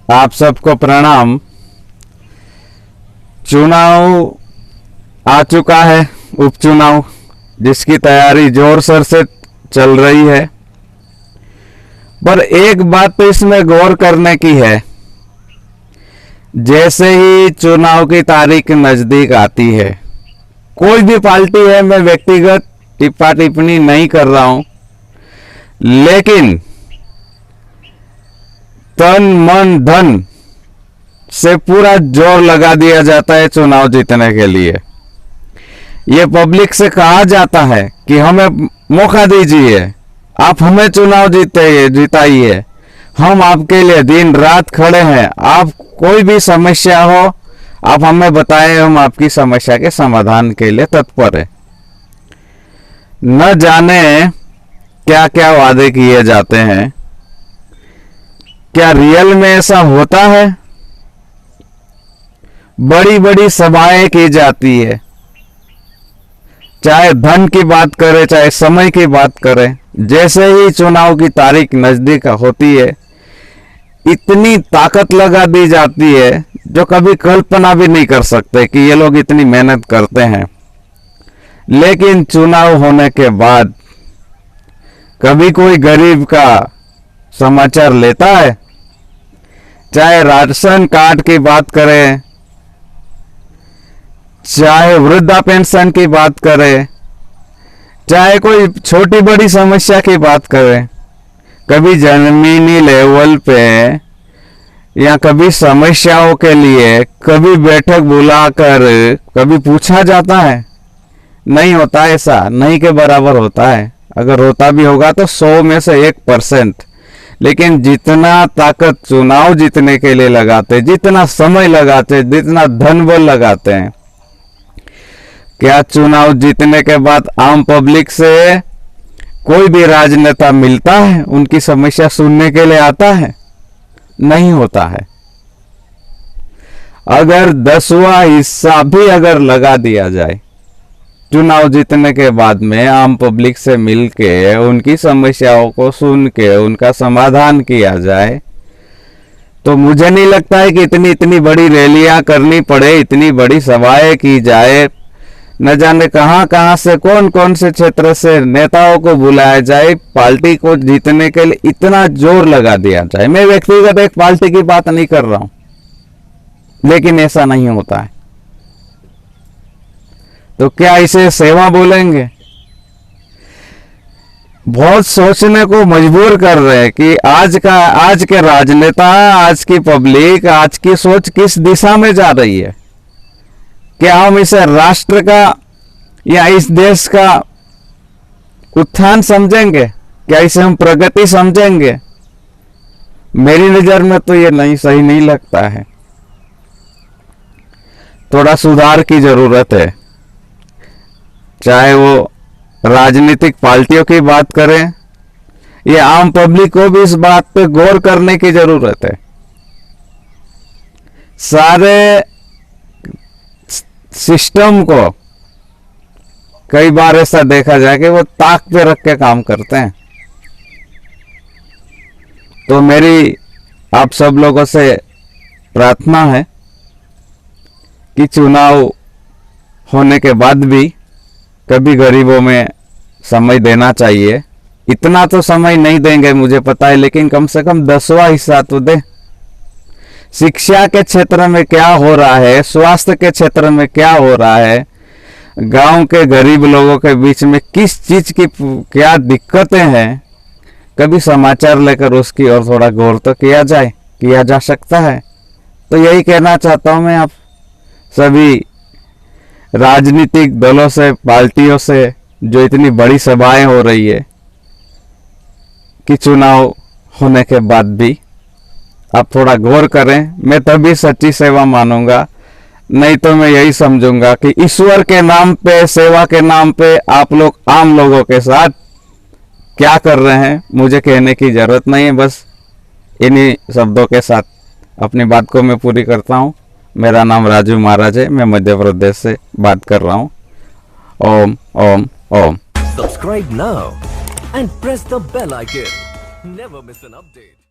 आप सबको प्रणाम। चुनाव आ चुका है, उपचुनाव, जिसकी तैयारी जोर शोर से चल रही है। पर एक बात तो इसमें गौर करने की है, जैसे ही चुनाव की तारीख नजदीक आती है, कोई भी पार्टी है, मैं व्यक्तिगत टिप्पा टिप्पणी नहीं कर रहा हूं, लेकिन तन मन धन से पूरा जोर लगा दिया जाता है चुनाव जीतने के लिए। ये पब्लिक से कहा जाता है कि हमें मौका दीजिए, आप हमें चुनाव जिताइए, हम आपके लिए दिन रात खड़े हैं, आप कोई भी समस्या हो आप हमें बताएं, हम आपकी समस्या के समाधान के लिए तत्पर है। न जाने क्या क्या वादे किए जाते हैं, क्या रियल में ऐसा होता है? बड़ी बड़ी सभाएं की जाती है, चाहे धन की बात करें चाहे समय की बात करें। जैसे ही चुनाव की तारीख नजदीक होती है, इतनी ताकत लगा दी जाती है जो कभी कल्पना भी नहीं कर सकते कि ये लोग इतनी मेहनत करते हैं। लेकिन चुनाव होने के बाद कभी कोई गरीब का समाचार लेता है? चाहे राशन कार्ड की बात करें, चाहे वृद्धा पेंशन की बात करें, चाहे कोई छोटी बड़ी समस्या की बात करें, कभी जमीनी लेवल पे या कभी समस्याओं के लिए कभी बैठक बुलाकर कभी पूछा जाता है? नहीं होता, ऐसा नहीं के बराबर होता है। अगर होता भी होगा तो 100 में से 1%। लेकिन जितना ताकत चुनाव जीतने के लिए लगाते, जितना समय लगाते, जितना धन बल लगाते हैं, क्या चुनाव जीतने के बाद आम पब्लिक से कोई भी राजनेता मिलता है, उनकी समस्या सुनने के लिए आता है? नहीं होता है। अगर 10वां हिस्सा भी अगर लगा दिया जाए चुनाव जीतने के बाद में, आम पब्लिक से मिलके उनकी समस्याओं को सुन के उनका समाधान किया जाए, तो मुझे नहीं लगता है कि इतनी बड़ी रैलियां करनी पड़े, इतनी बड़ी सभाएं की जाए, न जाने कहां कहां से कौन कौन से क्षेत्र से नेताओं को बुलाया जाए, पार्टी को जीतने के लिए इतना जोर लगा दिया जाए। मैं व्यक्तिगत एक पार्टी की बात नहीं कर रहा हूं, लेकिन ऐसा नहीं होता है। तो क्या इसे सेवा बोलेंगे? बहुत सोचने को मजबूर कर रहे हैं कि आज के राजनेता, आज की पब्लिक, आज की सोच किस दिशा में जा रही है। क्या हम इसे राष्ट्र का या इस देश का उत्थान समझेंगे? क्या इसे हम प्रगति समझेंगे? मेरी नजर में तो ये नहीं, सही नहीं लगता है। थोड़ा सुधार की जरूरत है। चाहे वो राजनीतिक पार्टियों की बात करें या आम पब्लिक को भी इस बात पे गौर करने की जरूरत है। सारे सिस्टम को कई बार ऐसा देखा जाए कि वो ताक पे रख के काम करते हैं। तो मेरी आप सब लोगों से प्रार्थना है कि चुनाव होने के बाद भी कभी गरीबों में समय देना चाहिए। इतना तो समय नहीं देंगे मुझे पता है, लेकिन कम से कम 10वां हिस्सा तो दे। शिक्षा के क्षेत्र में क्या हो रहा है, स्वास्थ्य के क्षेत्र में क्या हो रहा है, गांव के गरीब लोगों के बीच में किस चीज की क्या दिक्कतें हैं, कभी समाचार लेकर उसकी और थोड़ा गौर तो किया जा सकता है। तो यही कहना चाहता हूं मैं आप सभी राजनीतिक दलों से, पार्टियों से, जो इतनी बड़ी सभाएं हो रही है, कि चुनाव होने के बाद भी आप थोड़ा गौर करें। मैं तभी सच्ची सेवा मानूंगा, नहीं तो मैं यही समझूंगा कि ईश्वर के नाम पे, सेवा के नाम पे आप लोग आम लोगों के साथ क्या कर रहे हैं मुझे कहने की जरूरत नहीं है। बस इन्हीं शब्दों के साथ अपनी बात को मैं पूरी करता हूँ। मेरा नाम राजू महाराज है, मैं मध्य प्रदेश से बात कर रहा हूँ। Om Om Om. Subscribe now and press the bell icon. Never miss an update.